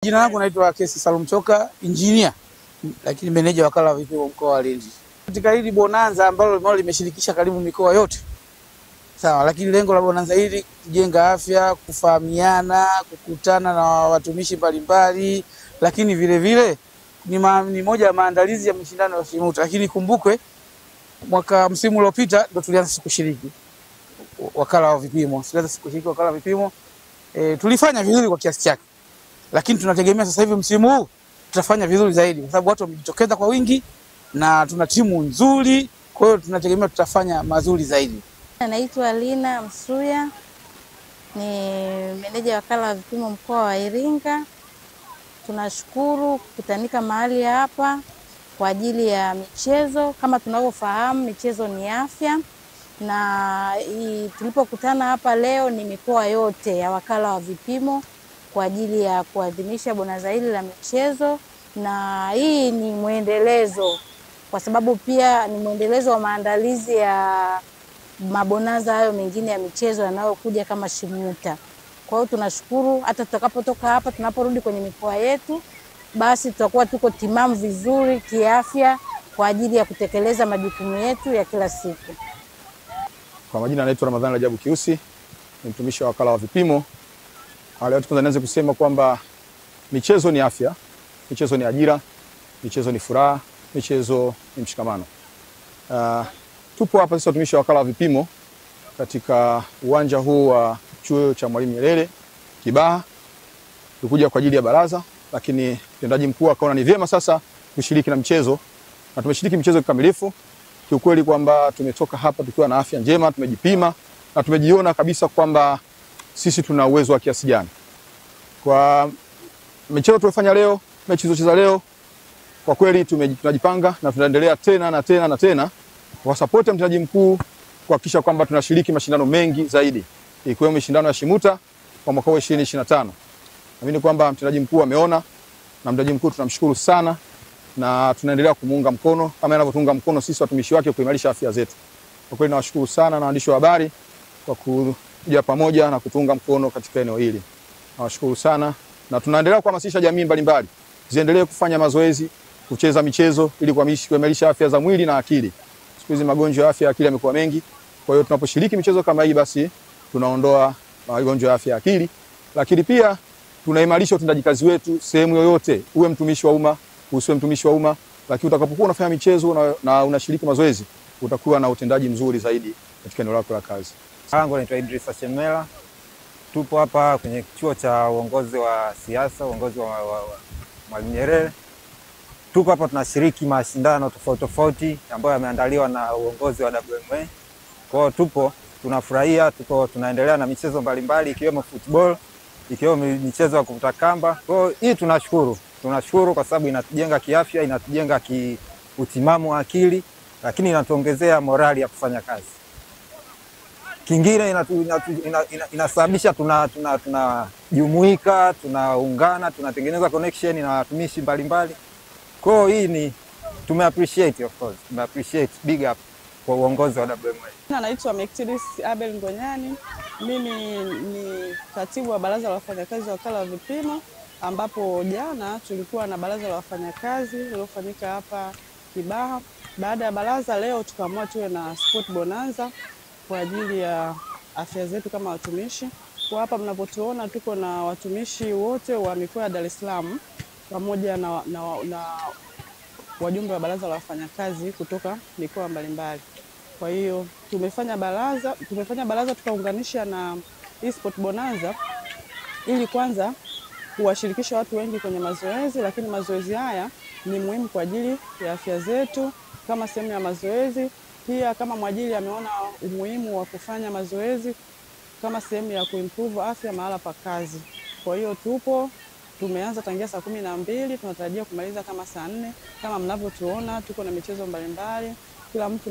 Jina langu naitwa Kesi Salum Choka, engineer, lakini meneja wakala wa vipimo mkoa wa Lindi. Katika hili bonanza ambalo limeshirikisha karibu mikoa yote. Sawa, lakini lengo la bonanza hili kujenga afya, kufahamiana, kukutana na watumishi mbalimbali, lakini vile vile ni moja ya maandalizi ya mashindano ya SHIMUTA. Lakini kumbukwe msimu uliopita ndo tulianza kushiriki wakala wa vipimo. Tulifanya vizuri kwa kiasi chake. Lakini tunategemea sasa hivi msimu huu tutafanya vizuri zaidi kwa sababu watu wamejitokeza kwa wingi na tuna timu nzuri, kwa hiyo tunategemea tutafanya mazuri zaidi. Naitwa Lina Msuya, ni meneja wakala wa vipimo mkoa wa Iringa. Tunashukuru kukutanika mahali hapa kwa ajili ya michezo. Kama tunavyofahamu, michezo ni afya, na tulipokutana hapa leo ni mikoa yote ya wakala wa vipimo kwa ajili ya kuadhimisha bonanza hili la michezo, na hii ni mwendelezo kwa sababu pia ni mwendelezo wa maandalizi ya mabonanza hayo mengine ya michezo yanayokuja kama SHIMUTA. Kwa hiyo tunashukuru hata tutakapotoka hapa, tunaporudi kwenye mikoa yetu, basi tutakuwa tuko timamu vizuri kiafya kwa ajili ya kutekeleza majukumu yetu ya kila siku. Kwa majina naitwa Ramadhani Rajabu Kiusi, ni mtumishi wa wakala wa vipimo. Leo kwanza nianze kusema kwamba michezo ni afya, michezo ni ajira, michezo ni furaha, michezo ni mshikamano. Tupo hapa sisi watumishi wa wakala wa vipimo katika uwanja huu wa chuo cha Mwalimu Nyerere Kibaha. Tulikuja kwa ajili ya baraza, lakini mtendaji mkuu akaona ni vyema sasa tushiriki na mchezo, na tumeshiriki mchezo kikamilifu. Kiukweli kwamba tumetoka hapa tukiwa na afya njema, tumejipima na tumejiona kabisa kwamba sisi tuna uwezo wa kiasi gani. Kwa michezo tuliyofanya leo, mechi zilizocheza leo, kwa kweli tunajipanga na tunaendelea tena na tena na tena kwa support ya mtendaji mkuu kuhakikisha kwamba tunashiriki mashindano mengi zaidi, ikiwemo mashindano ya SHIMUTA kwa mwaka 2025. Naamini kwamba mtendaji mkuu ameona, na mtendaji mkuu tunamshukuru sana, na tunaendelea kumuunga mkono kama anavyotunga mkono sisi watumishi wake kuimarisha afya zetu. Kwa kweli nawashukuru sana na waandishi wa habari kwa kuja pamoja na kutunga mkono katika eneo hili. Nawashukuru sana, na tunaendelea kuhamasisha jamii mbalimbali ziendelee kufanya mazoezi, kucheza michezo ili kuimarisha afya za mwili na akili. Siku hizi magonjwa ya afya ya akili yamekuwa mengi. Kwa hiyo tunaposhiriki michezo kama hii, basi tunaondoa magonjwa ya afya ya akili, lakini pia tunaimarisha utendaji kazi wetu sehemu yoyote, uwe mtumishi wa umma, usiwe mtumishi wa umma, lakini utakapokuwa unafanya michezo na unashiriki mazoezi, utakuwa na utendaji mzuri zaidi katika eneo lako la kazi. Langu naitwa Idrisa Shemela. Tupo hapa kwenye chuo cha uongozi wa siasa, uongozi wa Mwalimu Nyerere. Tupo hapa tunashiriki mashindano tofauti ambayo yameandaliwa na uongozi wa WMA. Kwa hiyo tupo tunafurahia, tunaendelea na michezo mbalimbali ikiwemo football, ikiwemo michezo ya kuvuta kamba. Kwa hiyo hii tunashukuru kwa sababu inatujenga kiafya, inatujenga utimamu wa akili, lakini inatuongezea morali ya kufanya kazi. Kingine inasababisha tunajumuika, tunaungana, tunatengeneza connection na watumishi mbalimbali. Kwa hiyo hii ni tumeappreciate, of course, tumeappreciate, big up kwa uongozi wa WMA. Naitwa Mektiris Abel Ngonyani. Mimi ni katibu wa baraza la wafanyakazi wa wakala wa vipimo, ambapo jana tulikuwa na baraza la wafanyakazi lililofanyika hapa Kibaha. Baada ya baraza leo tukaamua tuwe na sport bonanza kwa ajili ya afya zetu kama watumishi. Kwa hapa mnapotuona tuko na watumishi wote wa mikoa ya Dar es Salaam pamoja na wajumbe wa baraza la wafanyakazi kutoka mikoa mbalimbali. Kwa hiyo tumefanya baraza tukaunganisha na sport bonanza ili kwanza kuwashirikisha watu wengi kwenye mazoezi, lakini mazoezi haya ni muhimu kwa ajili ya afya zetu kama sehemu ya mazoezi. Pia kama mwajiri ameona umuhimu wa kufanya mazoezi kama sehemu ya kuimprove afya mahala pa kazi. Kwa hiyo tumeanza tangia saa 12, tunatarajia kumaliza kama saa 4. Kama mnavyotuona tuko na michezo mbalimbali, kila mtu